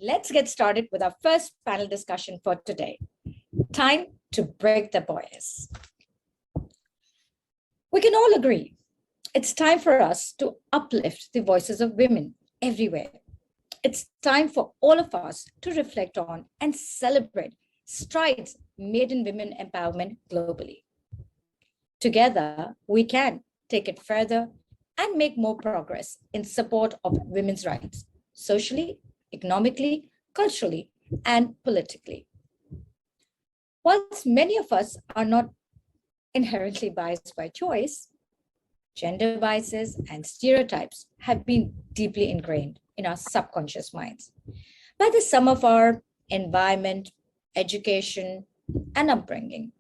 let's get started with our first panel discussion for today. Time to break the bias. We can all agree it's time for us to uplift the voices of women everywhere. It's time for all of us to reflect on and celebrate strides made in women empowerment globally. Together, we can take it further and make more progress in support of women's rights, socially, economically, culturally, and politically. Whilst many of us are not inherently biased by choice, gender biases and stereotypes have been deeply ingrained in our subconscious minds by the sum of our environment, education, and upbringing.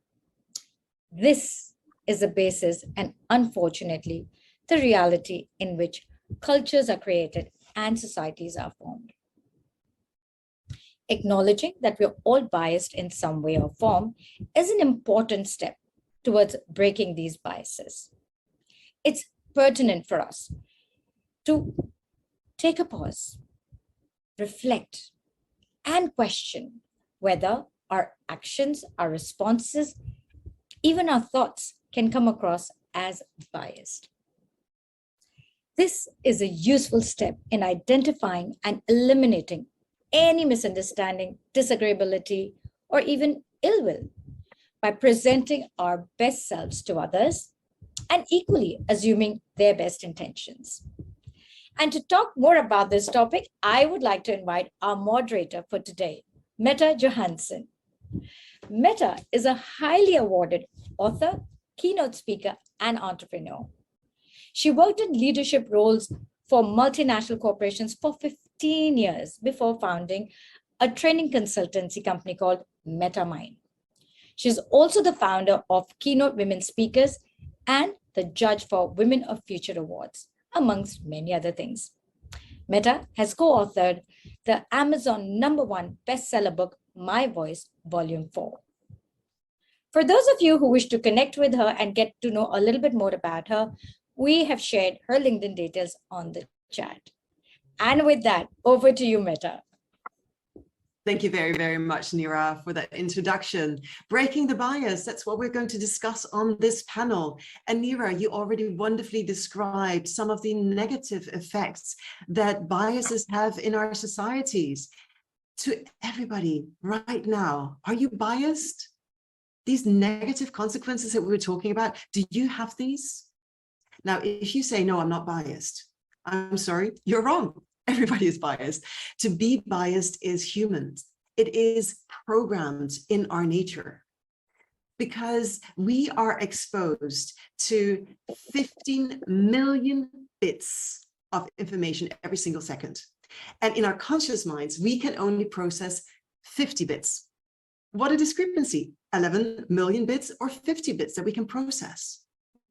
This is the basis and unfortunately the reality in which cultures are created and societies are formed. Acknowledging that we're all biased in some way or form is an important step towards breaking these biases. It's pertinent for us to take a pause, reflect, and question whether our actions, our responses, even our thoughts can come across as biased. This is a useful step in identifying and eliminating any misunderstanding, disagreeability, or even ill will by presenting our best selves to others and equally assuming their best intentions. And to talk more about this topic, I would like to invite our moderator for today, Mette Johansson. Mette is a highly awarded author, keynote speaker, and entrepreneur. She worked in leadership roles for multinational corporations for 15 years before founding a training consultancy company called MetaMind. She's also the founder of Keynote Women Speakers and the judge for Women of Future Awards, amongst many other things. Mette has co-authored the Amazon #1 bestseller book, My Voice, Volume 4. For those of you who wish to connect with her and get to know a little bit more about her, we have shared her LinkedIn details on the chat. And with that, over to you, Mette. Thank you very, very much, Neera, for that introduction. Breaking the bias, that's what we're going to discuss on this panel. And Neera, you already wonderfully described some of the negative effects that biases have in our societies. To everybody right now, are you biased? These negative consequences that we were talking about, do you have these? Now, if you say, no, I'm not biased, I'm sorry, you're wrong. Everybody is biased. To be biased is human. It is programmed in our nature because we are exposed to 15 million bits of information every single second. And in our conscious minds, we can only process 50 bits. What a discrepancy, 11 million bits or 50 bits that we can process.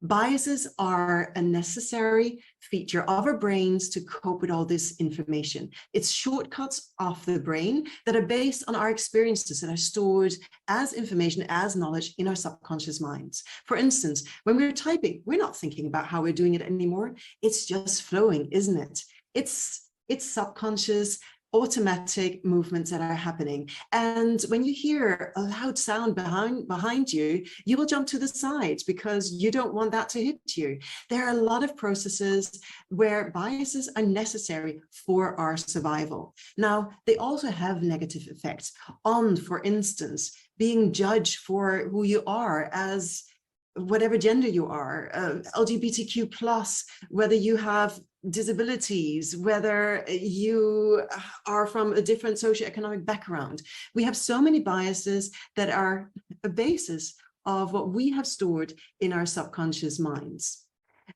Biases are a necessary feature of our brains to cope with all this information. It's shortcuts of the brain that are based on our experiences that are stored as information, as knowledge in our subconscious minds. For instance, when we're typing, we're not thinking about how we're doing it anymore. It's just flowing, isn't it? It's subconscious, automatic movements that are happening. And when you hear a loud sound behind you, you will jump to the side because you don't want that to hit you. There are a lot of processes where biases are necessary for our survival. Now, they also have negative effects on, for instance, being judged for who you are as whatever gender you are, LGBTQ+, whether you have disabilities, whether you are from a different socioeconomic background. We have so many biases that are a basis of what we have stored in our subconscious minds.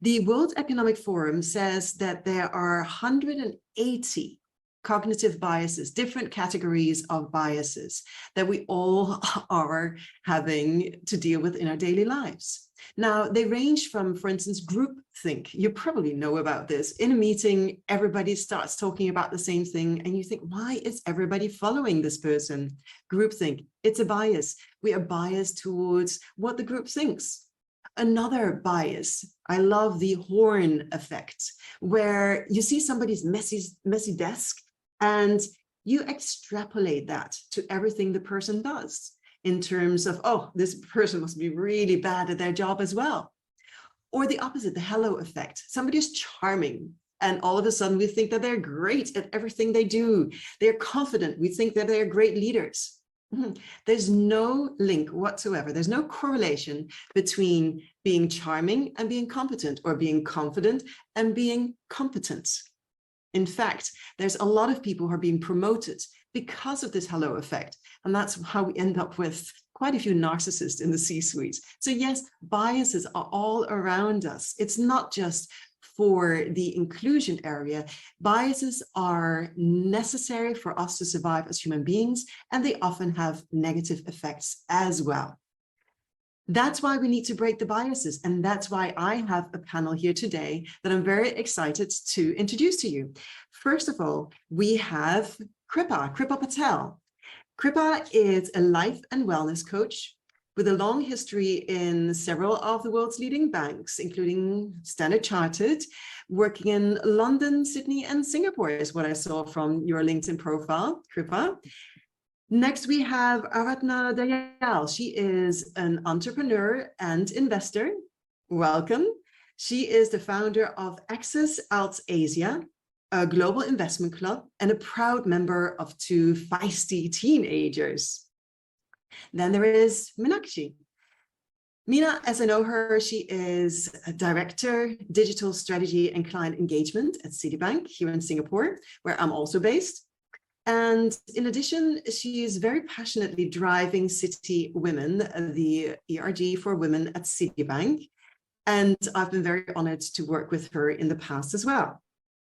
The World Economic Forum says that there are 180 cognitive biases, different categories of biases that we all are having to deal with in our daily lives. Now, they range from, for instance, groupthink. You probably know about this. In a meeting, everybody starts talking about the same thing, and you think, why is everybody following this person? Groupthink, it's a bias. We are biased towards what the group thinks. Another bias, I love the horn effect, where you see somebody's messy desk, and you extrapolate that to everything the person does in terms of, oh, this person must be really bad at their job as well. Or the opposite, the halo effect. Somebody is charming, and all of a sudden we think that they're great at everything they do. They're confident. We think that they're great leaders. There's no link whatsoever. There's no correlation between being charming and being competent, or being confident and being competent. In fact, there's a lot of people who are being promoted because of this halo effect. And that's how we end up with quite a few narcissists in the C-suite. So yes, biases are all around us. It's not just for the inclusion area. Biases are necessary for us to survive as human beings, and they often have negative effects as well. That's why we need to break the biases. And that's why I have a panel here today that I'm very excited to introduce to you. First of all, we have Kripa Patel. Kripa is a life and wellness coach with a long history in several of the world's leading banks, including Standard Chartered, working in London, Sydney, and Singapore is what I saw from your LinkedIn profile, Kripa. Next, we have Aratna Dayal. She is an entrepreneur and investor. Welcome. She is the founder of Access Alt Asia, a global investment club, and a proud member of 2 feisty teenagers. Then there is Meenakshi. Meena, as I know her, she is a director, digital strategy and client engagement at Citibank here in Singapore, where I'm also based. And in addition, she is very passionately driving City Women, the ERG for women at Citibank. And I've been very honored to work with her in the past as well.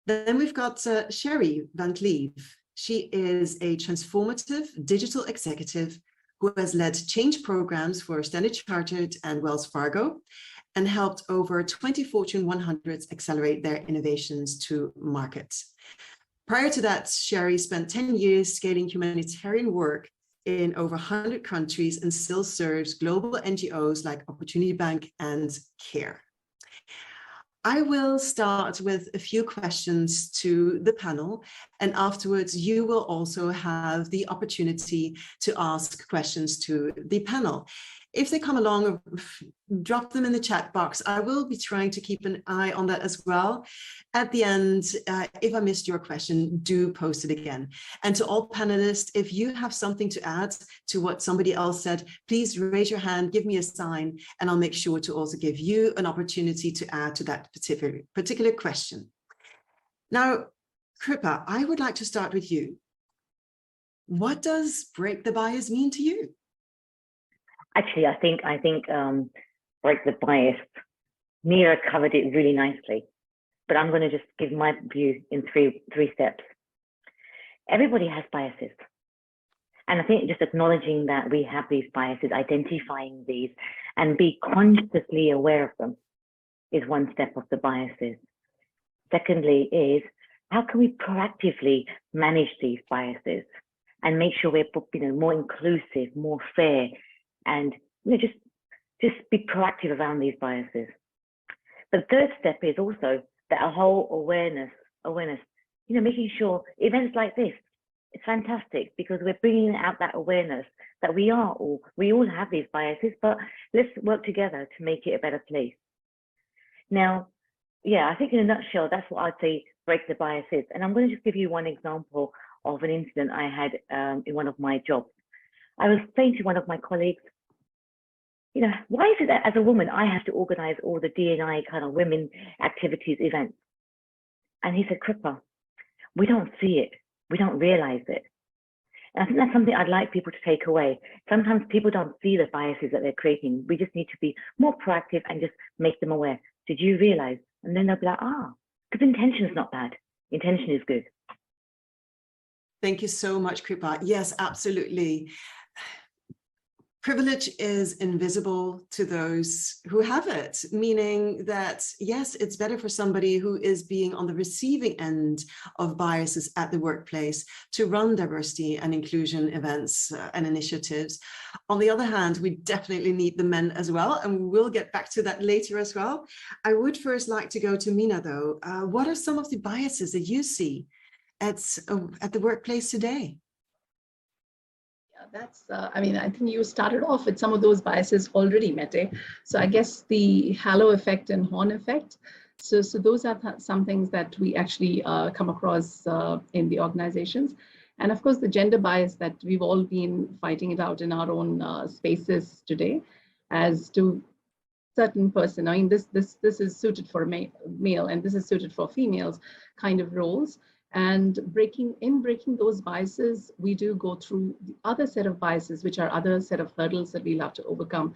Then we've got Sherry Van Cleave. She is a transformative digital executive who has led change programs for Standard Chartered and Wells Fargo, and helped over 20 Fortune 100s accelerate their innovations to market. Prior to that, Sherry spent 10 years scaling humanitarian work in over 100 countries and still serves global NGOs like Opportunity Bank and CARE. I will start with a few questions to the panel, and afterwards you will also have the opportunity to ask questions to the panel. If they come along, drop them in the chat box. I will be trying to keep an eye on that as well. At the end, if I missed your question, do post it again. And to all panelists, if you have something to add to what somebody else said, please raise your hand, give me a sign, and I'll make sure to also give you an opportunity to add to that particular question. Now, Kripa, I would like to start with you. What does break the bias mean to you? Actually, I think break the bias. Neera covered it really nicely, but I'm going to just give my view in three steps. Everybody has biases, and I think just acknowledging that we have these biases, identifying these, and be consciously aware of them is one step of the biases. Secondly, is how can we proactively manage these biases and make sure we're more inclusive, more fair, and just be proactive around these biases. The third step is also that a whole awareness, making sure events like this, it's fantastic because we're bringing out that awareness that we all have these biases, but let's work together to make it a better place. Now, yeah, I think in a nutshell, that's what I'd say break the biases. And I'm going to just give you one example of an incident I had in one of my jobs. I was saying to one of my colleagues, why is it that as a woman, I have to organize all the D&I kind of women activities events? And he said, Kripa, we don't see it. We don't realize it. And I think that's something I'd like people to take away. Sometimes people don't see the biases that they're creating. We just need to be more proactive and just make them aware. Did you realize? And then they'll be like, because intention is not bad. Intention is good. Thank you so much, Kripa. Yes, absolutely. Privilege is invisible to those who have it, meaning that, yes, it's better for somebody who is being on the receiving end of biases at the workplace to run diversity and inclusion events and initiatives. On the other hand, we definitely need the men as well, and we'll get back to that later as well. I would first like to go to Meena, though. What are some of the biases that you see? at the workplace today? That's, I mean, I think you started off with some of those biases already, Mete. So I guess the halo effect and horn effect. So those are some things that we actually come across in the organizations. And of course, the gender bias that we've all been fighting it out in our own spaces today as to certain person. I mean, this is suited for male and this is suited for females kind of roles. And breaking those biases, we do go through the other set of biases, which are other set of hurdles that we'll have to overcome,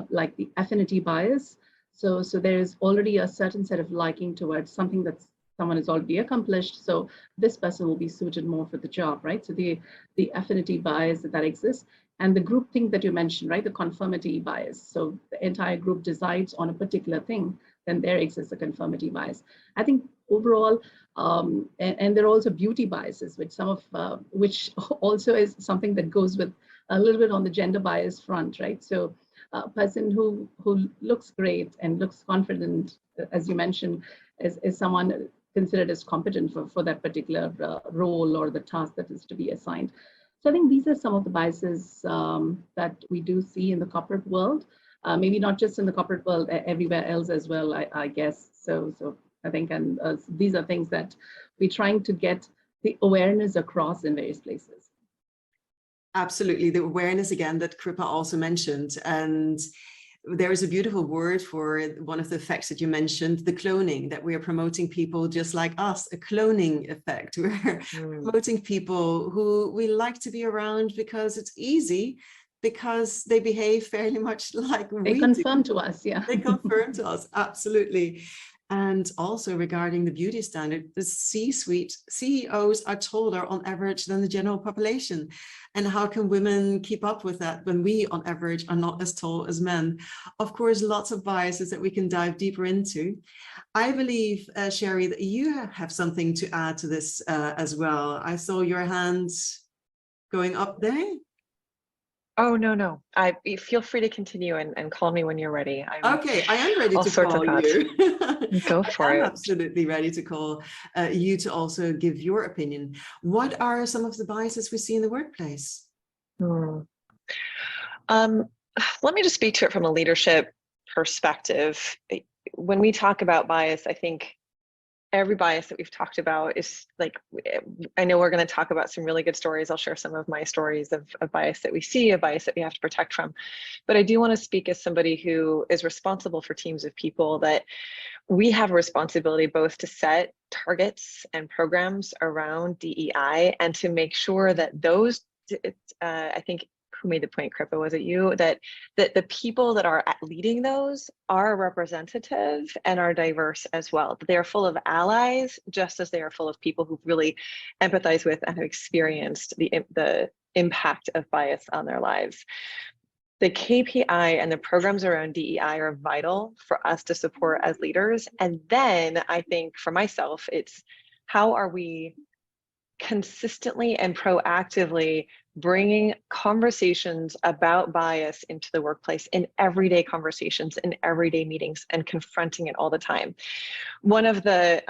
like the affinity bias. So there is already a certain set of liking towards something that someone has already accomplished. So this person will be suited more for the job, right? So the affinity bias that exists. And the group thing that you mentioned, right? The conformity bias. So the entire group decides on a particular thing, then there exists a conformity bias. I think overall, and there are also beauty biases, which which also is something that goes with a little bit on the gender bias front, right? So a person who looks great and looks confident, as you mentioned, is someone considered as competent for that particular role or the task that is to be assigned. So I think these are some of the biases that we do see in the corporate world, maybe not just in the corporate world, everywhere else as well, I guess. So I think, and these are things that we're trying to get the awareness across in various places. Absolutely, the awareness again that Kripa also mentioned. And there is a beautiful word for one of the effects that you mentioned, the cloning, that we are promoting people just like us, a cloning effect. We're promoting people who we like to be around because it's easy, because they behave fairly much like we do. They confirm to us, yeah. They confirm to us, absolutely. And also regarding the beauty standard, the C-suite CEOs are taller on average than the general population. And how can women keep up with that when we on average are not as tall as men? Of course, lots of biases that we can dive deeper into. I believe, Sherry, that you have something to add to this as well. I saw your hands going up there. Oh, no. You feel free to continue and call me when you're ready. Okay, I am ready to call you. Go for it. I'm absolutely ready to call you to also give your opinion. What are some of the biases we see in the workplace? Let me just speak to it from a leadership perspective. When we talk about bias, I think every bias that we've talked about is like, I know we're going to talk about some really good stories. I'll share some of my stories of bias that we see, a bias that we have to protect from. But I do want to speak as somebody who is responsible for teams of people, that we have a responsibility both to set targets and programs around DEI and to make sure that those, I think, who made the point, Kripa, was it you, that the people that are leading those are representative and are diverse as well. They are full of allies, just as they are full of people who really empathize with and have experienced the impact of bias on their lives. The KPI and the programs around DEI are vital for us to support as leaders. And then I think for myself, it's how are we consistently and proactively bringing conversations about bias into the workplace in everyday conversations, in everyday meetings, and confronting it all the time. One of the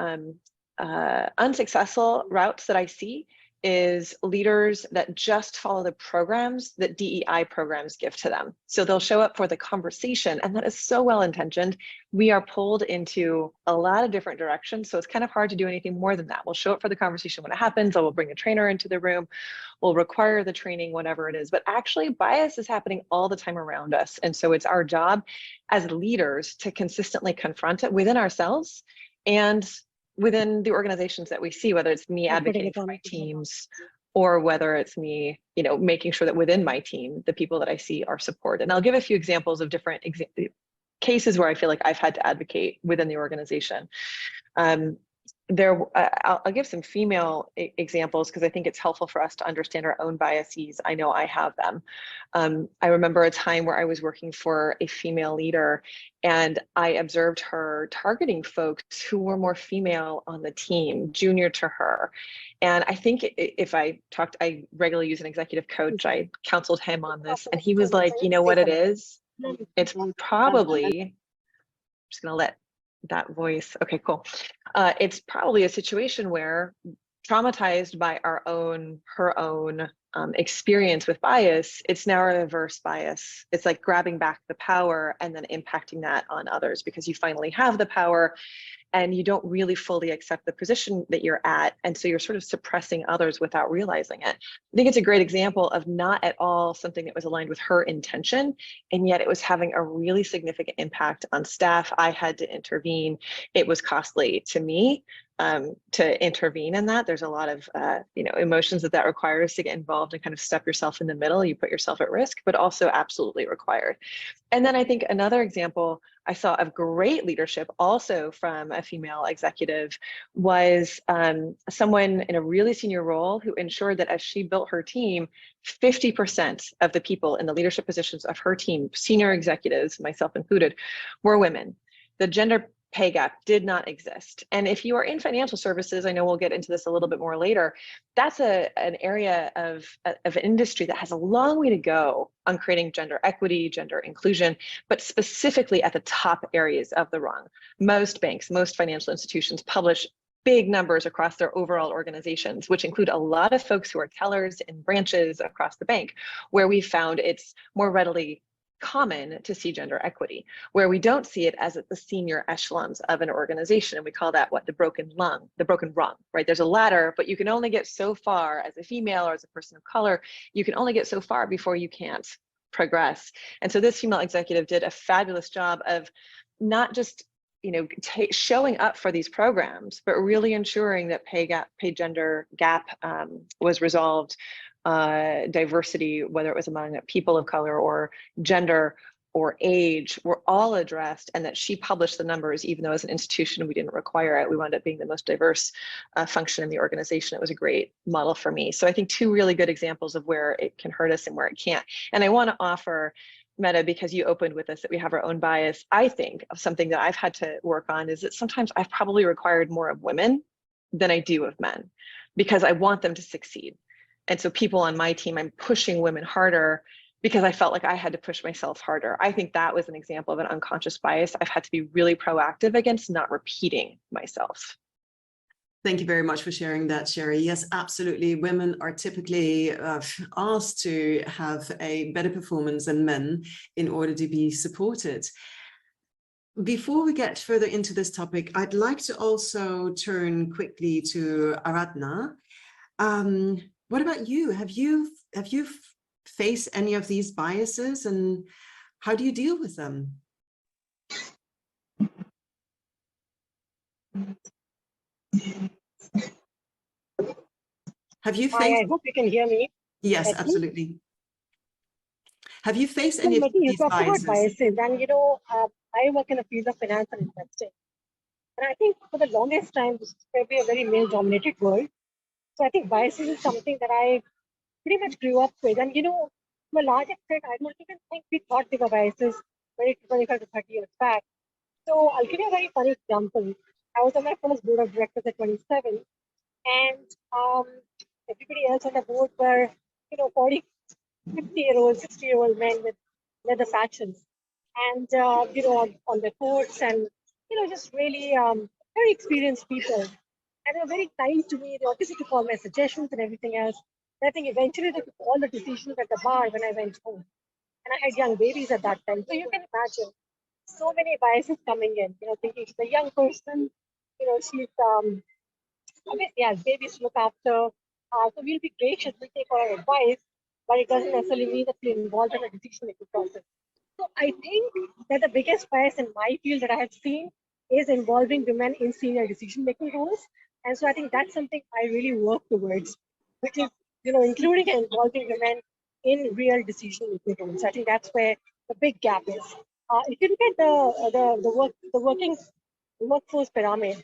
unsuccessful routes that I see is leaders that just follow the programs that DEI programs give to them. So they'll show up for the conversation, and that is so well-intentioned. We are pulled into a lot of different directions, so it's kind of hard to do anything more than that. We'll show up for the conversation when it happens, or we'll bring a trainer into the room, we'll require the training, whatever it is. But actually, bias is happening all the time around us. And so it's our job as leaders to consistently confront it within ourselves and within the organizations that we see, whether it's me advocating for my teams or whether it's me, making sure that within my team, the people that I see are supported. And I'll give a few examples of different cases where I feel like I've had to advocate within the organization. I'll give some female examples because I think it's helpful for us to understand our own biases. I know I have them. I remember a time where I was working for a female leader and I observed her targeting folks who were more female on the team, junior to her. And I think I regularly use an executive coach. I counseled him on this and he was like, you know what it is? It's probably, I'm just going to let that voice. Okay, cool. It's probably a situation where traumatized by her own experience with bias, it's now a reverse bias. It's like grabbing back the power and then impacting that on others because you finally have the power and you don't really fully accept the position that you're at. And so you're sort of suppressing others without realizing it. I think it's a great example of not at all something that was aligned with her intention, and yet it was having a really significant impact on staff. I had to intervene. It was costly to me to intervene in that. There's a lot of emotions that requires to get involved and kind of step yourself in the middle. You put yourself at risk, but also absolutely required. And then I think another example I saw of great leadership also from a female executive was someone in a really senior role who ensured that as she built her team, 50% of the people in the leadership positions of her team, senior executives, myself included, were women. The gender pay gap did not exist. And if you are in financial services, I know we'll get into this a little bit more later, that's an area of an industry that has a long way to go on creating gender equity, gender inclusion, but specifically at the top areas of the rung. Most banks, most financial institutions publish big numbers across their overall organizations, which include a lot of folks who are tellers in branches across the bank, where we found it's more readily common to see gender equity. Where we don't see it as at the senior echelons of an organization, and we call that the broken rung, right? There's a ladder, but you can only get so far as a female or as a person of color. You can only get so far before you can't progress. And so this female executive did a fabulous job of not just showing up for these programs, but really ensuring that pay gender gap was resolved. Diversity, whether it was among people of color or gender or age, were all addressed, and that she published the numbers, even though as an institution we didn't require it. We wound up being the most diverse function in the organization. It was a great model for me. So I think two really good examples of where it can hurt us and where it can't. And I want to offer, Meta, because you opened with us that we have our own bias, I think of something that I've had to work on is that sometimes I've probably required more of women than I do of men, because I want them to succeed. And so people on my team, I'm pushing women harder because I felt like I had to push myself harder. I think that was an example of an unconscious bias I've had to be really proactive against not repeating myself. Thank you very much for sharing that, Sherry. Yes, absolutely. Women are typically asked to have a better performance than men in order to be supported. Before we get further into this topic, I'd like to also turn quickly to Aradhna. What about you? Have you faced any of these biases, and how do you deal with them? Have you faced? I hope you can hear me. Yes, absolutely. Have you faced any of these biases? And I work in the field of finance and investing, and I think for the longest time this is probably a very male-dominated world. So I think biases is something that I pretty much grew up with. And, to a large extent, I don't even think we thought they were biases 25 to 30 years back. So I'll give you a very funny example. I was on my first board of directors at 27, and everybody else on the board were, 40, 50-year-old, 60-year-old men with leather patches. And, on their courts and, just really very experienced people. And they were very kind to me. They obviously took all my suggestions and everything else. And I think eventually they took all the decisions at the bar when I went home. And I had young babies at that time. So you can imagine so many biases coming in, thinking she's a young person, she's obviously has babies to look after. So we'll be gracious, we'll take our advice, but it doesn't necessarily mean that we're involved in a decision-making process. So I think that the biggest bias in my field that I have seen is involving women in senior decision-making roles. And so I think that's something I really work towards, which is, including and involving women in real decision-making roles. I think that's where the big gap is. If you look at the workforce pyramid,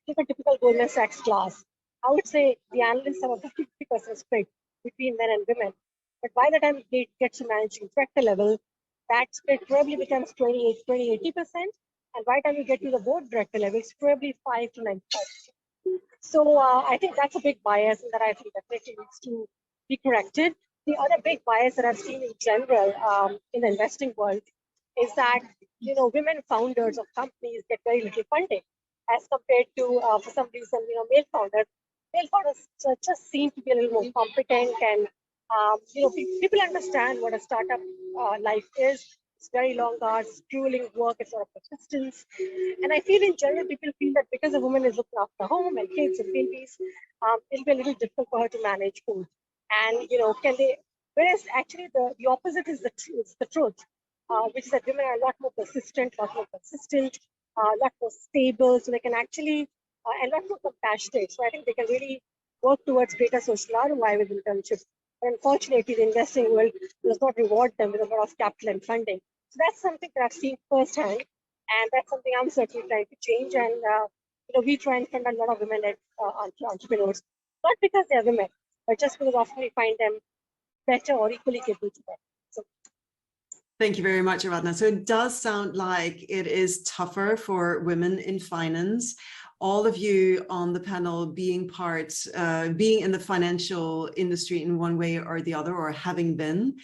look at typical Goldman Sachs class. I would say the analysts have a 50% split between men and women. But by the time it gets to managing director level, that split probably becomes 80%. And by the time you get to the board director level, it's probably 5 to 95. So I think that's a big bias, and that I think definitely needs to be corrected. The other big bias that I've seen in general in the investing world is that women founders of companies get very little funding. as compared to, for some reason, male founders. Male founders just seem to be a little more competent, and people understand what a startup life is. It's very long hours, grueling work, it's a lot of persistence. And I feel in general, people feel that because a woman is looking after home and kids and babies, it'll be a little difficult for her to manage food. And, can they, whereas actually the opposite is the truth, which is that women are a lot more persistent, a lot more consistent, a lot more stable, so they can actually, and a lot more compassionate. So I think they can really work towards greater social ROI with internships. But unfortunately, the investing world does not reward them with a lot of capital and funding. So that's something that I've seen firsthand, and that's something I'm certainly trying to change. And we try and fund a lot of women-led entrepreneurs, not because they're women, but just because often we find them better or equally capable to them. So, thank you very much, Aradhana. So it does sound like it is tougher for women in finance. All of you on the panel being in the financial industry in one way or the other, or having been.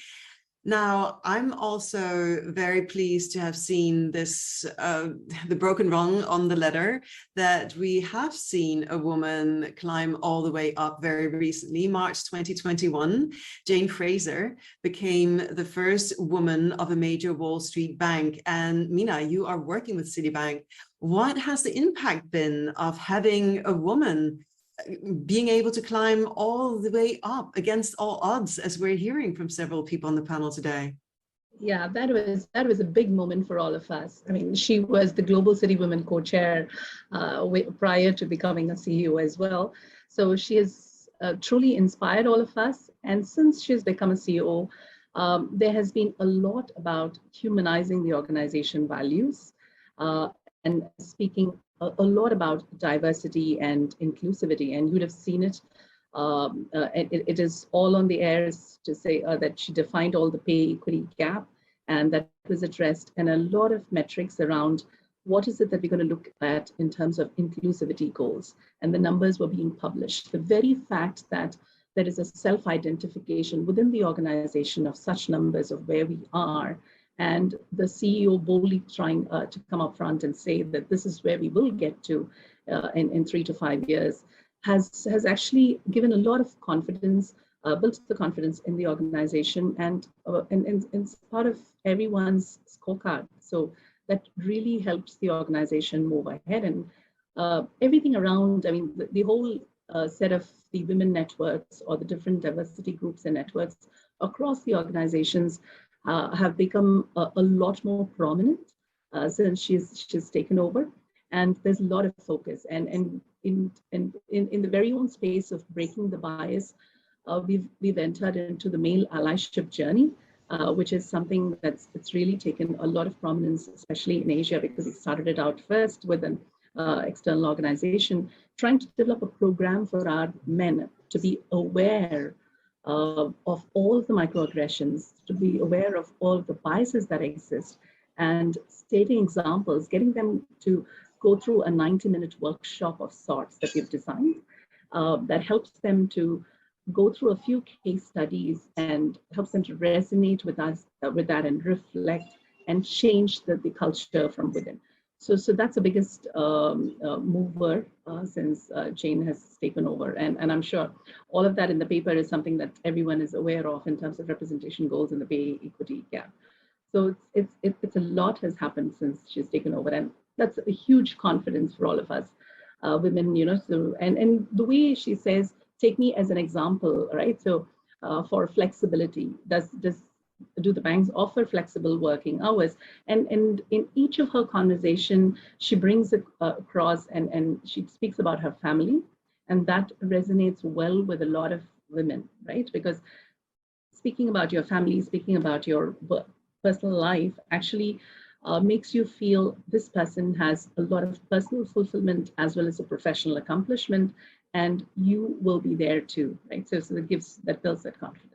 Now, I'm also very pleased to have seen this, the broken rung on the letter, that we have seen a woman climb all the way up very recently. March 2021, Jane Fraser became the first woman of a major Wall Street bank. And Mina, you are working with Citibank. What has the impact been of having a woman being able to climb all the way up against all odds, as we're hearing from several people on the panel today? Yeah, that was a big moment for all of us. I mean, she was the Global City Women co-chair prior to becoming a CEO as well. So she has truly inspired all of us. And since she's become a CEO, there has been a lot about humanizing the organization values and speaking a lot about diversity and inclusivity, and you'd have seen it. It is all on the air to say that she defined all the pay equity gap, and that was addressed, and a lot of metrics around what is it that we're going to look at in terms of inclusivity goals, and the numbers were being published. The very fact that there is a self-identification within the organization of such numbers of where we are, and the CEO boldly trying to come up front and say that this is where we will get to in 3 to 5 years, has actually given a lot of confidence, built the confidence in the organization, and it's part of everyone's scorecard. So that really helps the organization move ahead, and everything around, I mean, the whole set of the women networks or the different diversity groups and networks across the organizations have become a lot more prominent since she's taken over, and there's a lot of focus. And in the very own space of breaking the bias, we've entered into the male allyship journey, which is something it's really taken a lot of prominence, especially in Asia, because we started it out first with an external organization trying to develop a program for our men to be aware of all the microaggressions, to be aware of all the biases that exist, and stating examples, getting them to go through a 90-minute workshop of sorts that we've designed that helps them to go through a few case studies and helps them to resonate with us, with that, and reflect and change the culture from within. So that's the biggest mover since Jane has taken over. And I'm sure all of that in the paper is something that everyone is aware of in terms of representation goals and the pay equity gap. So it's a lot has happened since she's taken over. And that's a huge confidence for all of us women, so, and the way she says, take me as an example, right? So for flexibility, do the banks offer flexible working hours? And in each of her conversation, she brings it across and she speaks about her family, and that resonates well with a lot of women, right? Because speaking about your family, speaking about your personal life actually makes you feel this person has a lot of personal fulfillment as well as a professional accomplishment, and you will be there too, right? So that builds that confidence.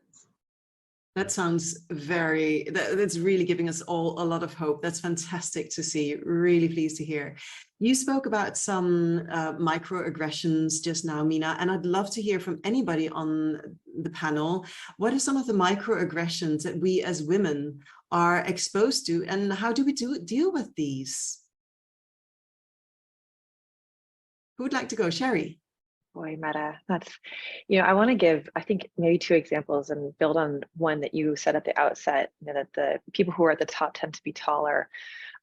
That sounds that's really giving us all a lot of hope. That's fantastic to see. Really pleased to hear. You spoke about some microaggressions just now, Mina, and I'd love to hear from anybody on the panel. What are some of the microaggressions that we as women are exposed to, and how do we deal with these? Who would like to go? Sherry? Boy, Meta, that's, I want to give, I think, maybe two examples and build on one that you said at the outset, that the people who are at the top tend to be taller.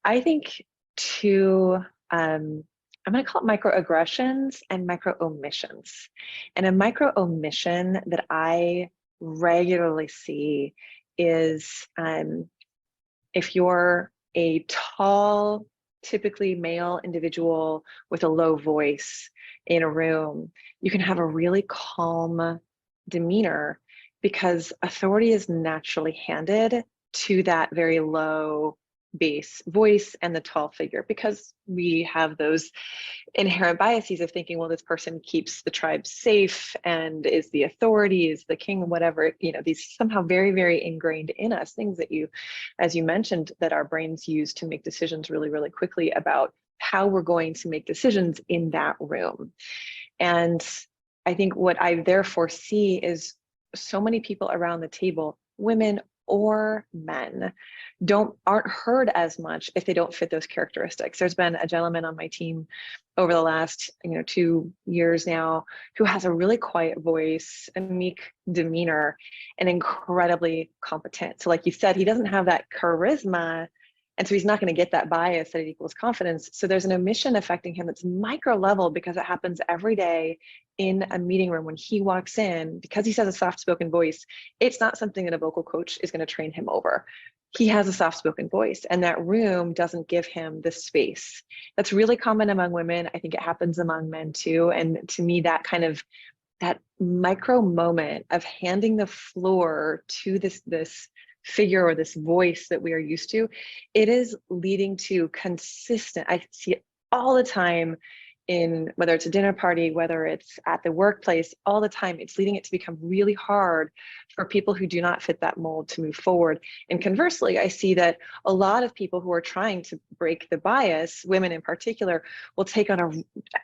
I think two, I'm going to call it microaggressions and micro omissions. And a micro omission that I regularly see is if you're a tall, typically male individual with a low voice in a room, you can have a really calm demeanor because authority is naturally handed to that very low bass voice and the tall figure, because we have those inherent biases of thinking, well, this person keeps the tribe safe and is the authority, is the king, whatever, these somehow very, very ingrained in us, things that you, as you mentioned, that our brains use to make decisions really, really quickly about how we're going to make decisions in that room. And I think what I therefore see is so many people around the table, women or men, aren't heard as much if they don't fit those characteristics. There's been a gentleman on my team over the last 2 years now who has a really quiet voice, a meek demeanor, and incredibly competent. So like you said, he doesn't have that charisma, and so he's not going to get that bias that equals confidence. So there's an omission affecting him that's micro level because it happens every day in a meeting room when he walks in. Because he has a soft spoken voice, it's not something that a vocal coach is going to train him over. He has a soft spoken voice, and that room doesn't give him the space. That's really common among women. I think it happens among men too. And to me, that micro moment of handing the floor to this figure or this voice that we are used to, it is leading to consistent, I see it all the time in, whether it's a dinner party, whether it's at the workplace, all the time, it's leading it to become really hard for people who do not fit that mold to move forward. And conversely, I see that a lot of people who are trying to break the bias, women in particular, will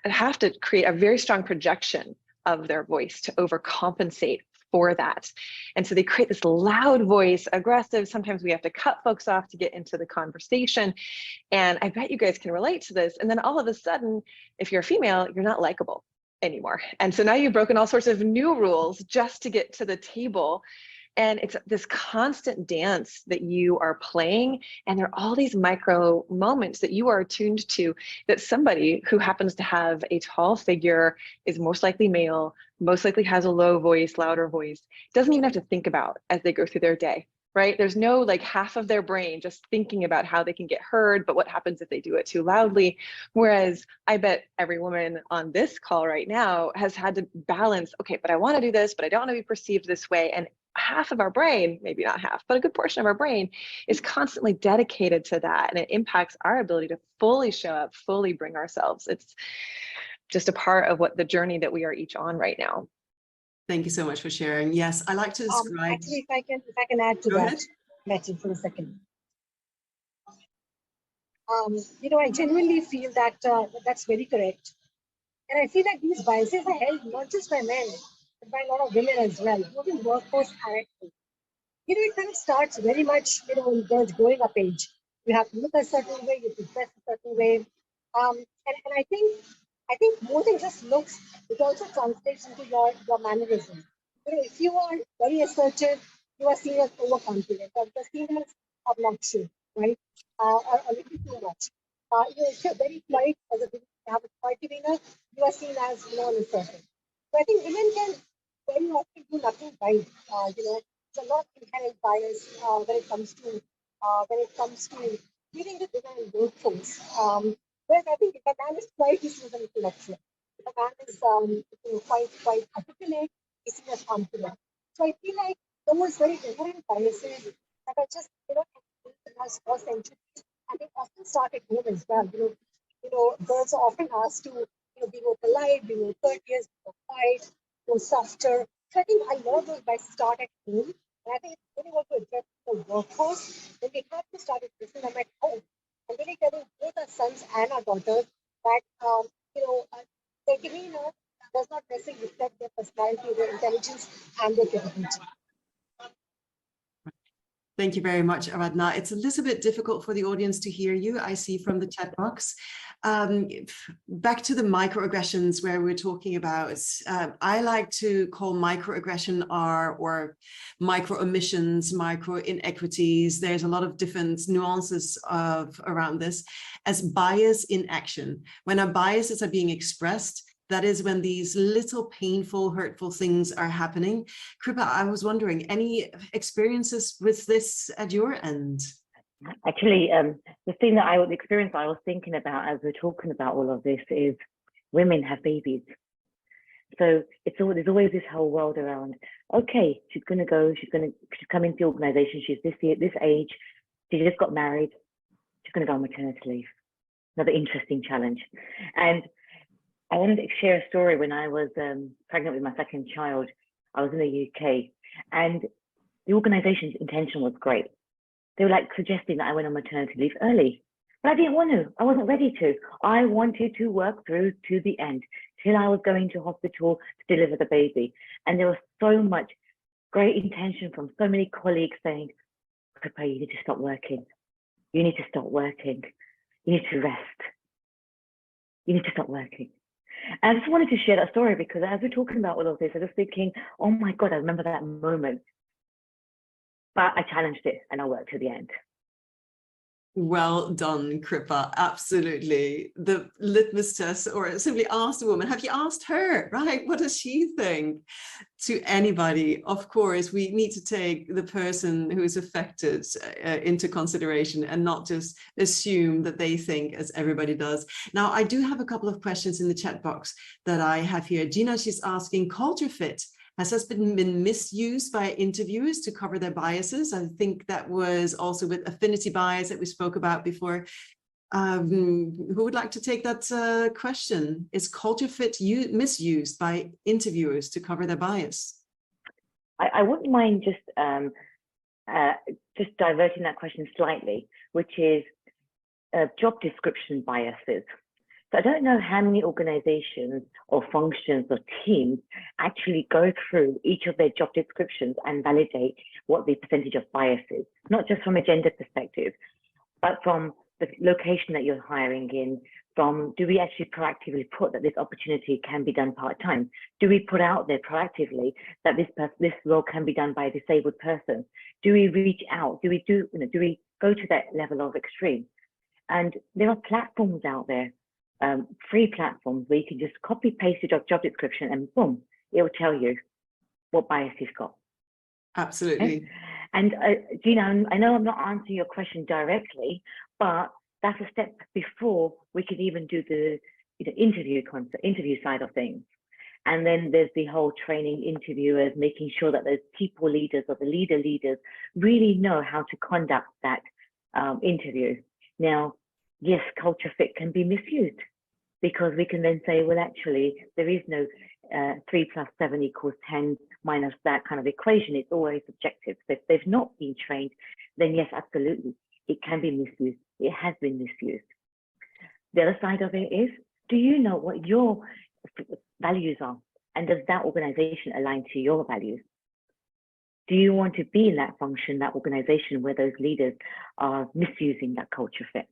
have to create a very strong projection of their voice to overcompensate for that. And so they create this loud voice, aggressive. Sometimes we have to cut folks off to get into the conversation. And I bet you guys can relate to this. And then all of a sudden, if you're a female, you're not likable anymore. And so now you've broken all sorts of new rules just to get to the table. And it's this constant dance that you are playing. And there are all these micro moments that you are attuned to, that somebody who happens to have a tall figure, is most likely male, most likely has a low voice, louder voice, doesn't even have to think about as they go through their day, right? There's no half of their brain just thinking about how they can get heard, but what happens if they do it too loudly? Whereas I bet every woman on this call right now has had to balance, okay, but I want to do this, but I don't want to be perceived this way. And half of our brain, maybe not half, but a good portion of our brain is constantly dedicated to that. And it impacts our ability to fully show up, fully bring ourselves. It's just a part of what the journey that we are each on right now. Thank you so much for sharing. Yes, I like to describe. Actually, if I can add to that, Matthew, for a second. I genuinely feel that that's very correct. And I feel that these biases are held not just by men, but by a lot of women as well, even workforce hierarchy. It kind of starts very much, in girls growing up age. You have to look a certain way, you have to dress a certain way. And I think more than just looks, it also translates into your mannerism. If you are very assertive, you are seen as overconfident, or you're seen as obnoxious, right? Or a little too much. If you're very polite, as a have a quiet demeanor, you are seen as assertive. So I think women can very often do nothing right. There's a lot of inherent bias when it comes to dealing with women in workforce. Whereas I think if a man is quite, he's seen as intellectual. If a man is quite articulate, he's seen as confident. So I feel like those very inherent biases that are just in the last 4 centuries, and they often start at home as well. Girls are often asked to be more polite, be more courteous, be more quiet, more softer. So I think a lot of those biases start at home. And I think if we really want to address the workforce, then we have to start addressing them at home. And really telling both our sons and our daughters that, their demeanor does not necessarily reflect their personality, their intelligence, and their capability. Thank you very much, Aradhna. It's a little bit difficult for the audience to hear you, I see from the chat box. Back to the microaggressions where we're talking about, I like to call microaggression or micro omissions, micro inequities. There's a lot of different nuances around this as bias in action. When our biases are being expressed, that is when these little painful, hurtful things are happening. Kripa, I was wondering, any experiences with this at your end? Actually, the experience I was thinking about as we're talking about all of this is women have babies. So there's always this whole world around, okay, she's come into the organization, she's this age, she just got married, she's going to go on maternity leave. Another interesting challenge. And I wanted to share a story. When I was pregnant with my second child, I was in the UK, and the organization's intention was great. They were like suggesting that I went on maternity leave early, but I didn't want to. I wasn't ready to. I wanted to work through to the end till I was going to hospital to deliver the baby. And there was so much great intention from so many colleagues saying, Kripa, you need to stop working. You need to stop working. You need to rest. You need to stop working. And I just wanted to share that story because as we're talking about all of this, I was thinking, oh my God, I remember that moment. But I challenged it and I worked to the end. Well done, Kripa. Absolutely. The litmus test, or simply ask the woman, have you asked her, right? What does she think? To anybody, of course, we need to take the person who is affected into consideration and not just assume that they think as everybody does. Now, I do have a couple of questions in the chat box that I have here. Gina, she's asking, culture fit. Has this been misused by interviewers to cover their biases? I think that was also with affinity bias that we spoke about before. Who would like to take that question? Is culture fit misused by interviewers to cover their bias? I wouldn't mind just diverting that question slightly, which is job description biases. So I don't know how many organizations or functions or teams actually go through each of their job descriptions and validate what the percentage of bias is, not just from a gender perspective, but from the location that you're hiring in, from do we actually proactively put that this opportunity can be done part-time? Do we put out there proactively that this role can be done by a disabled person? Do we reach out? Do we go to that level of extreme? And there are platforms out there, free platforms where you can just copy paste your job description and boom, it will tell you what bias you've got. Absolutely. Okay? And Gina, I know I'm not answering your question directly, but that's a step before we can even do the interview side of things. And then there's the whole training interviewers, making sure that those people leaders or the leaders really know how to conduct that interview. Now, yes, culture fit can be misused because we can then say, well, actually, there is no 3 + 7 = 10 minus that kind of equation. It's always subjective. So if they've not been trained, then yes, absolutely, it can be misused. It has been misused. The other side of it is, do you know what your values are? And does that organization align to your values? Do you want to be in that function, that organization where those leaders are misusing that culture fit?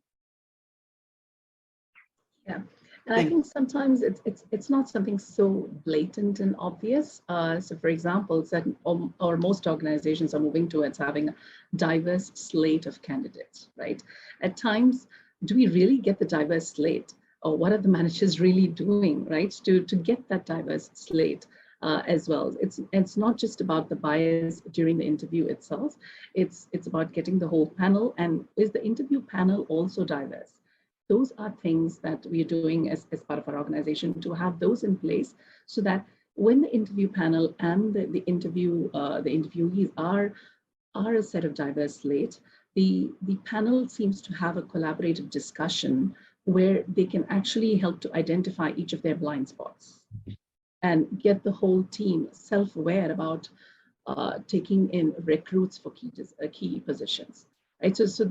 Yeah, and I think sometimes it's not something so blatant and obvious. So for example, certain or most organizations are moving towards having a diverse slate of candidates, right? At times, do we really get the diverse slate? Or what are the managers really doing, right, to get that diverse slate as well? It's not just about the bias during the interview itself. It's about getting the whole panel. And is the interview panel also diverse? Those are things that we're doing as part of our organization to have those in place so that when the interview panel and the interviewees are a set of diverse slate, the panel seems to have a collaborative discussion where they can actually help to identify each of their blind spots and get the whole team self-aware about taking in recruits for key positions. Right, so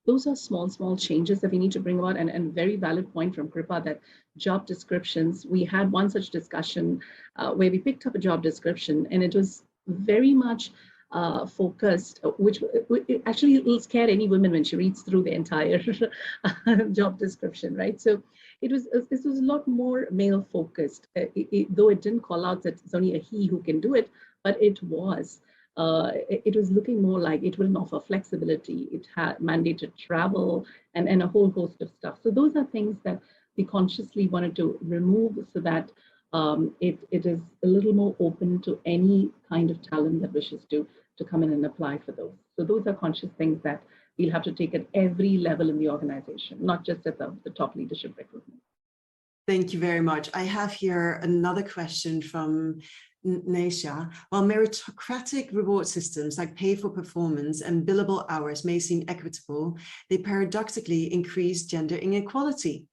those are small changes that we need to bring about, and very valid point from Kripa that job descriptions. We had one such discussion where we picked up a job description, and it was very much focused, which actually will scare any woman when she reads through the entire job description, right? So this was a lot more male focused, though it didn't call out that it's only a he who can do it, but it was. It was looking more like it will offer flexibility. It had mandated travel and a whole host of stuff. So those are things that we consciously wanted to remove so that it is a little more open to any kind of talent that wishes to come in and apply for those. So those are conscious things that we'll have to take at every level in the organization, not just at the top leadership recruitment. Thank you very much. I have here another question from Naisha. While meritocratic reward systems like pay for performance and billable hours may seem equitable, they paradoxically increase gender inequality.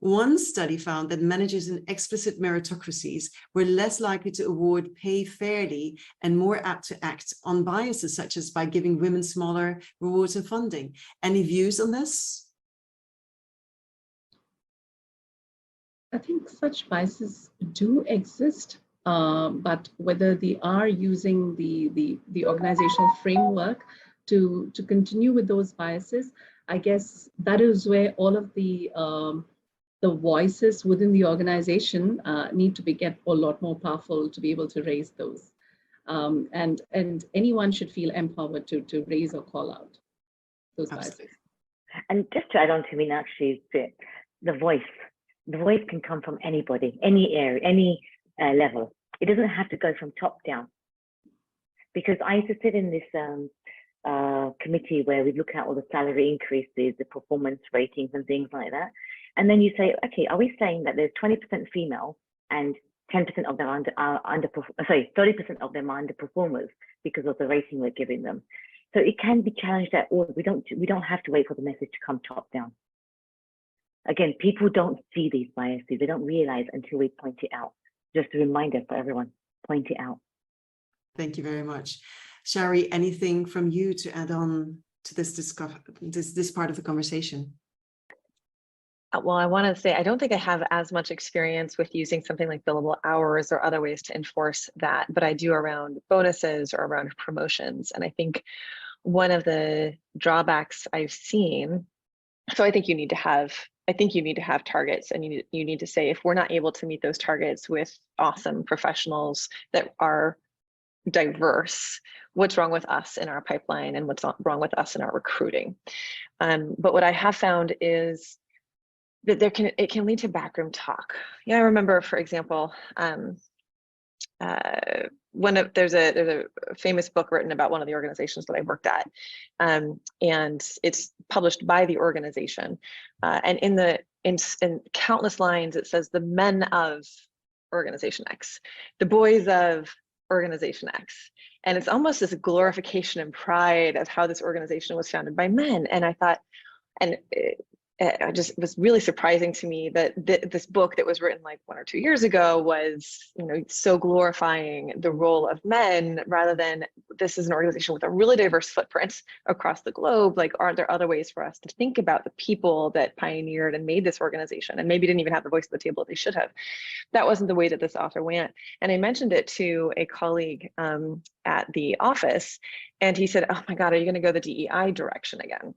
One study found that managers in explicit meritocracies were less likely to award pay fairly and more apt to act on biases, such as by giving women smaller rewards and funding. Any views on this? I think such biases do exist, but whether they are using the organizational framework to continue with those biases, I guess that is where all of the voices within the organization need to get a lot more powerful to be able to raise those. And anyone should feel empowered to raise or call out those biases. And just to add on to Meenakshi's bit, the voice can come from anybody, any area, any level. It doesn't have to go from top down. Because I used to sit in this committee where we look at all the salary increases, the performance ratings and things like that. And then you say, okay, are we saying that there's 20% female and 10% of them are 30% of them are underperformers because of the rating we're giving them? So it can be challenged at all. We don't have to wait for the message to come top down. Again, people don't see these biases. They don't realize until we point it out. Just a reminder for everyone, point it out. Thank you very much. Shari, anything from you to add on to this part of the conversation? Well, I want to say, I don't think I have as much experience with using something like billable hours or other ways to enforce that, but I do around bonuses or around promotions. And I think one of the drawbacks I've seen, so I think you need to have targets, and you need to say, if we're not able to meet those targets with awesome professionals that are diverse, what's wrong with us in our pipeline and what's wrong with us in our recruiting? But what I have found is that it can lead to backroom talk. Yeah, I remember, for example, there's a famous book written about one of the organizations that I worked at, and it's published by the organization, and in countless lines it says the men of organization X, the boys of organization X, and it's almost this glorification and pride of how this organization was founded by men. And I thought, and it just was really surprising to me that this book that was written like 1 or 2 years ago was, so glorifying the role of men, rather than this is an organization with a really diverse footprint across the globe. Like, aren't there other ways for us to think about the people that pioneered and made this organization and maybe didn't even have the voice at the table that they should have? That wasn't the way that this author went. And I mentioned it to a colleague at the office, and he said, "Oh my God, are you going to go the DEI direction again?"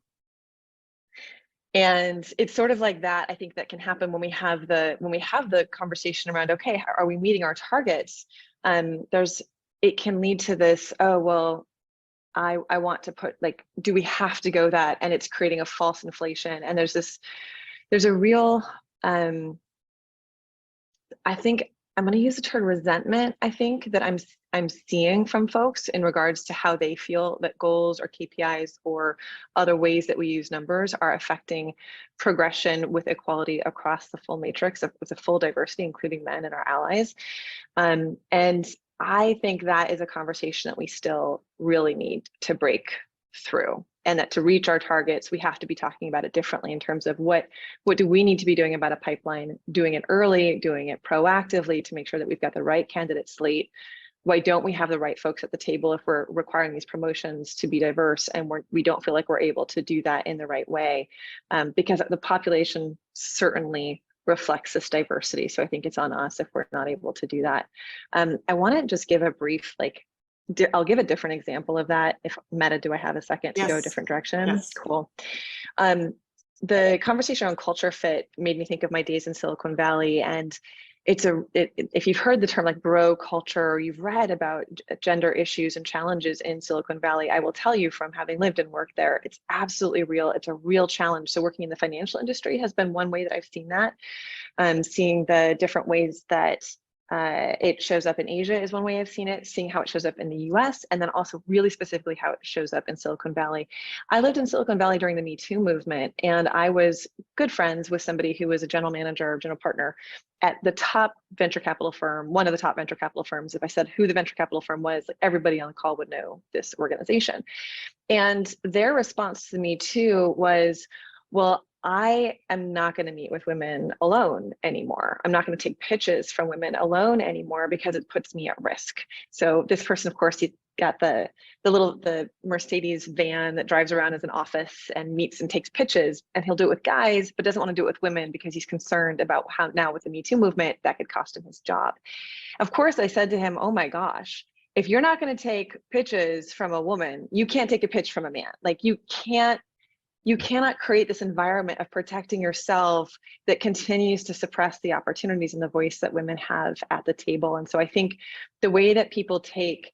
And it's sort of like that. I think that can happen when we have the conversation around, okay, are we meeting our targets? It can lead to this, oh, well, I want to put, like, do we have to go that? And it's creating a false inflation. And there's a real, I think I'm going to use the term resentment, I think, that I'm seeing from folks in regards to how they feel that goals or KPIs or other ways that we use numbers are affecting progression with equality across the full matrix with the full diversity, including men and our allies. And I think that is a conversation that we still really need to break through, and that to reach our targets, we have to be talking about it differently in terms of what do we need to be doing about a pipeline, doing it early, doing it proactively to make sure that we've got the right candidate slate. Why don't we have the right folks at the table if we're requiring these promotions to be diverse and we don't feel like we're able to do that in the right way? Because the population certainly reflects this diversity. So I think it's on us if we're not able to do that. I want to just give a brief I'll give a different example of that. If Meta, do I have a second to go a different direction? Yes. Cool. The conversation on culture fit made me think of my days in Silicon Valley, and if you've heard the term like bro culture, or you've read about gender issues and challenges in Silicon Valley, I will tell you from having lived and worked there, it's absolutely real. It's a real challenge. So working in the financial industry has been one way that I've seen that. Seeing the different ways that it shows up in Asia is one way I've seen it, seeing how it shows up in the US, and then also really specifically how it shows up in Silicon Valley. I lived in Silicon Valley during the Me Too movement, and I was good friends with somebody who was a general manager, general partner at the top venture capital firm, one of the top venture capital firms. If I said who the venture capital firm was, like everybody on the call would know this organization. And their response to Me Too was, well, I am not going to meet with women alone anymore. I'm not going to take pitches from women alone anymore because it puts me at risk. So this person, of course, he got the Mercedes van that drives around as an office and meets and takes pitches, and he'll do it with guys, but doesn't want to do it with women because he's concerned about how now with the Me Too movement, that could cost him his job. Of course, I said to him, oh my gosh, if you're not going to take pitches from a woman, you can't take a pitch from a man. Like you cannot create this environment of protecting yourself that continues to suppress the opportunities and the voice that women have at the table. And so I think the way that people take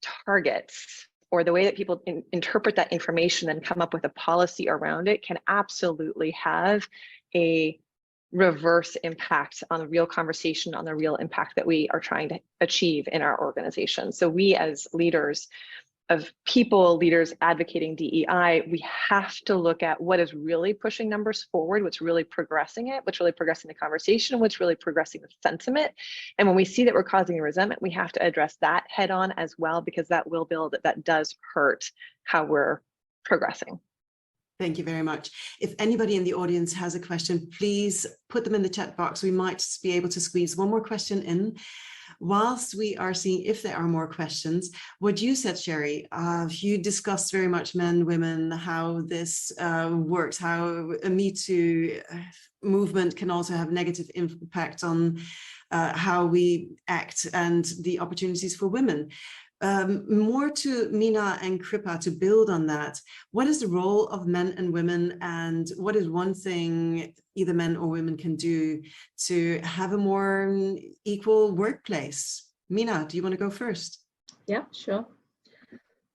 targets, or the way that people interpret that information and come up with a policy around it, can absolutely have a reverse impact on the real conversation, on the real impact that we are trying to achieve in our organization. So we as leaders of people, leaders advocating DEI, we have to look at what is really pushing numbers forward, what's really progressing it, what's really progressing the conversation, what's really progressing the sentiment. And when we see that we're causing a resentment, we have to address that head on as well, because that will build, that does hurt how we're progressing. Thank you very much. If anybody in the audience has a question, please put them in the chat box. We might be able to squeeze one more question in. Whilst we are seeing if there are more questions, what you said, Sherry, you discussed very much men, women, how this works, how a Me Too movement can also have negative impact on how we act and the opportunities for women. More to Meena and Kripa to build on that. What is the role of men and women, and what is one thing either men or women can do to have a more equal workplace? Meena, do you want to go first? Yeah, sure.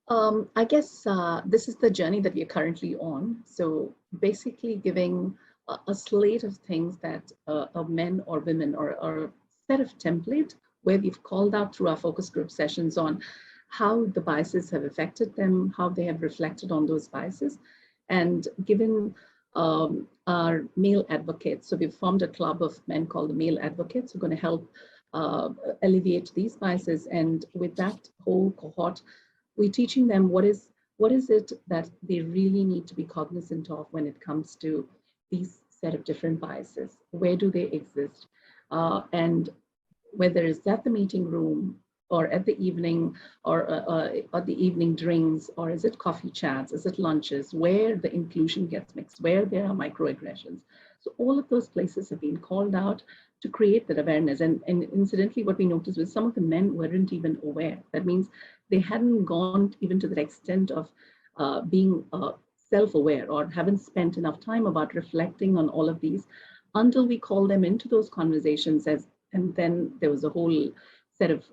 I guess this is the journey that we are currently on. So basically giving a slate of things that men or women, or a set of template where we've called out through our focus group sessions on how the biases have affected them, how they have reflected on those biases, and given our male advocates. So we've formed a club of men called the Male Advocates who are going to help alleviate these biases. And with that whole cohort, we're teaching them what is it that they really need to be cognizant of when it comes to these set of different biases. Where do they exist? And whether it's at the meeting room or at the evening, or the evening drinks, or is it coffee chats, is it lunches, where the inclusion gets mixed, where there are microaggressions. So all of those places have been called out to create that awareness. And incidentally, what we noticed was some of the men weren't even aware. That means they hadn't gone even to the extent of being self-aware, or haven't spent enough time about reflecting on all of these until we call them into those conversations. And then there was a whole set of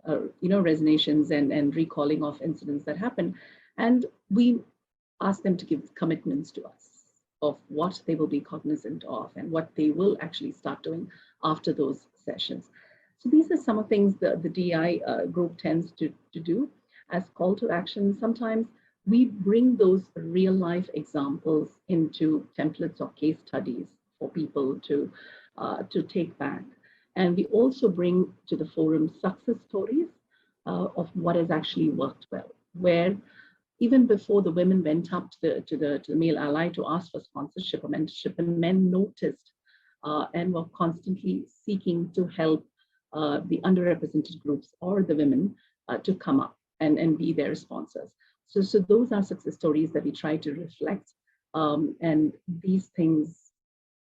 resonations and recalling of incidents that happened. And we asked them to give commitments to us of what they will be cognizant of and what they will actually start doing after those sessions. So these are some of the things the DI group tends to do as call to action. Sometimes we bring those real life examples into templates or case studies for people to take back. And we also bring to the forum success stories of what has actually worked well, where even before the women went up to the male ally to ask for sponsorship or mentorship, the men noticed and were constantly seeking to help the underrepresented groups or the women to come up and be their sponsors. So those are success stories that we try to reflect. And these things,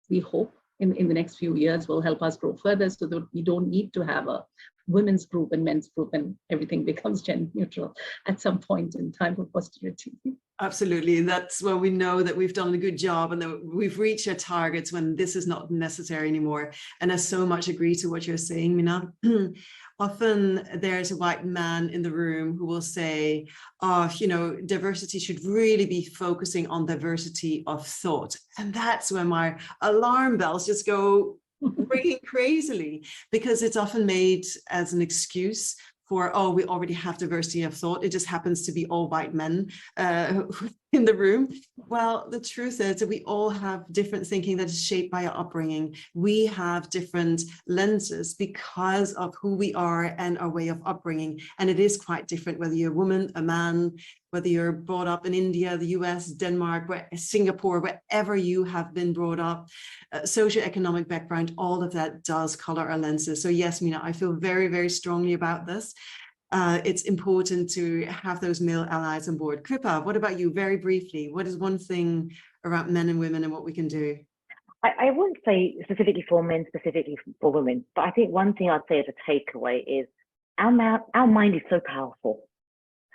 we hope, in the next few years will help us grow further, so that we don't need to have a women's group and men's group, and everything becomes gender neutral at some point in time for posterity. Absolutely. And that's when we know that we've done a good job and that we've reached our targets, when this is not necessary anymore. And I so much agree to what you're saying, Mina. Often there's a white man in the room who will say, oh, you know, diversity should really be focusing on diversity of thought. And that's when my alarm bells just go ringing crazily, because it's often made as an excuse for, oh, we already have diversity of thought. It just happens to be all white men in the room. Well, the truth is that we all have different thinking that is shaped by our upbringing. We have different lenses because of who we are and our way of upbringing. And it is quite different whether you're a woman, a man, whether you're brought up in India, the US, Denmark, Singapore, wherever you have been brought up, socioeconomic background, all of that does color our lenses. So yes, Mina, I feel very, very strongly about this. It's important to have those male allies on board. Kripa, what about you? Very briefly, what is one thing around men and women and what we can do? I wouldn't say specifically for men, specifically for women, but I think one thing I'd say as a takeaway is our mind is so powerful,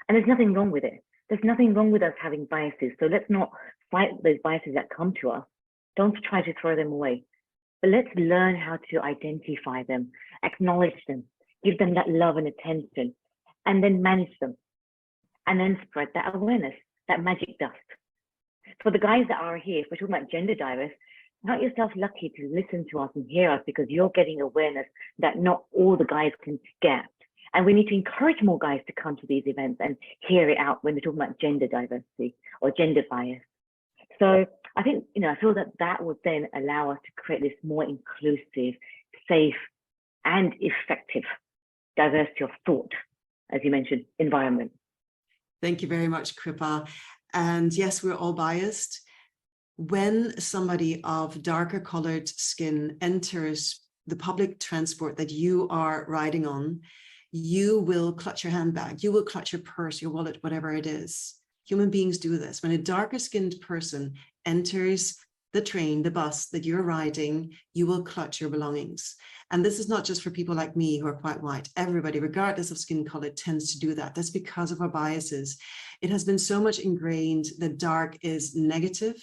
and there's nothing wrong with it. There's nothing wrong with us having biases. So let's not fight those biases that come to us. Don't try to throw them away, but let's learn how to identify them, acknowledge them, give them that love and attention, and then manage them, and then spread that awareness, that magic dust. For the guys that are here, if we're talking about gender diverse, count yourself lucky to listen to us and hear us, because you're getting awareness that not all the guys can get. And we need to encourage more guys to come to these events and hear it out when we're talking about gender diversity or gender bias. So I think, you know, I feel that that would then allow us to create this more inclusive, safe, and effective diversity of thought, as you mentioned, environment. Thank you very much, Kripa. And yes, we're all biased. When somebody of darker colored skin enters the public transport that you are riding on, you will clutch your handbag, you will clutch your purse, your wallet, whatever it is. Human beings do this. When a darker skinned person enters the train, the bus that you're riding, you will clutch your belongings. And this is not just for people like me who are quite white. Everybody, regardless of skin color, tends to do that. That's because of our biases. It has been so much ingrained that dark is negative.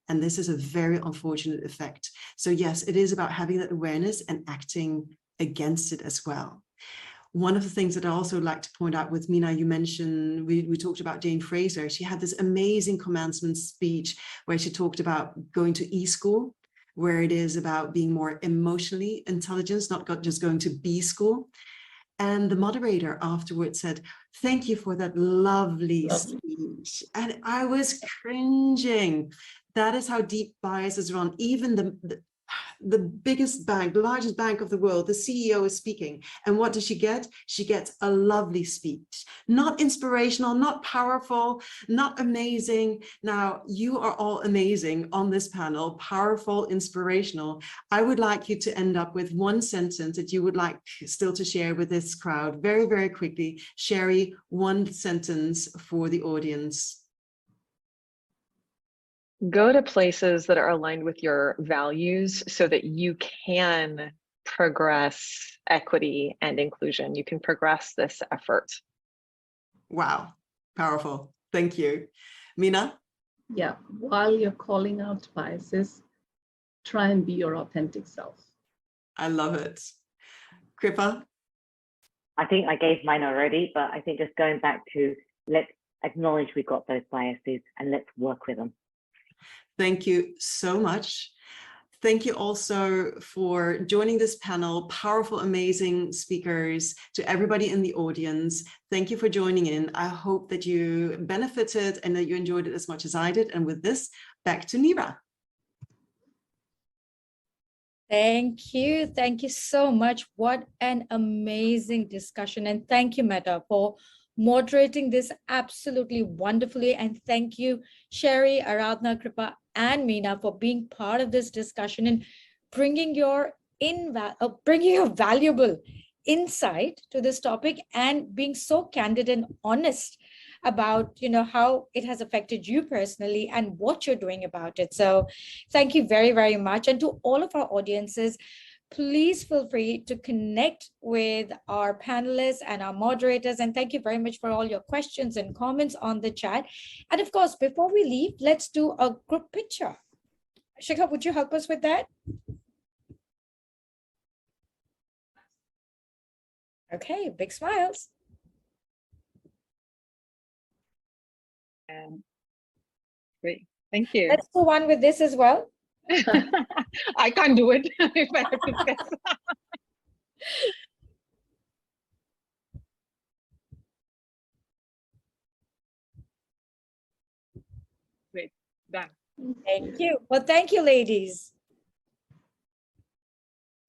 And this is a very unfortunate effect. So yes, it is about having that awareness and acting against it as well. One of the things that I also like to point out with Mina, you mentioned, we talked about Jane Fraser. She had this amazing commencement speech where she talked about going to e-school, where it is about being more emotionally intelligent, not just going to B-school. And the moderator afterwards said, thank you for that lovely speech. And I was cringing. That is how deep bias is run. Even the biggest bank, the largest bank of the world, the CEO is speaking. And what does she get? She gets a lovely speech. Not inspirational, not powerful, not amazing. Now, you are all amazing on this panel, powerful, inspirational. I would like you to end up with one sentence that you would like still to share with this crowd. Very, very quickly. Sherry, one sentence for the audience. Go to places that are aligned with your values so that you can progress equity and inclusion. You can progress this effort. Wow, powerful. Thank you. Mina? Yeah, while you're calling out biases, try and be your authentic self. I love it. Kripa? I think I gave mine already, but I think just going back to let's acknowledge we've got those biases and let's work with them. Thank you so much. Thank you also for joining this panel. Powerful, amazing speakers. To everybody in the audience, thank you for joining in. I hope that you benefited and that you enjoyed it as much as I did. And with this, back to Neera. Thank you. Thank you so much. What an amazing discussion. And thank you, Meta, for moderating this absolutely wonderfully. And thank you, Sherry, Aradhana, Kripa, and Meena for being part of this discussion and bringing your valuable insight to this topic and being so candid and honest about, you know, how it has affected you personally and what you're doing about it. So thank you very, very much. And to all of our audiences, please feel free to connect with our panelists and our moderators. And thank you very much for all your questions and comments on the chat. And of course, before we leave, let's do a group picture. Shikha, would you help us with that? Okay, big smiles. Great, thank you. Let's do one with this as well. I can't do it if I have to guess. Great, done. Thank you. Well, thank you, ladies.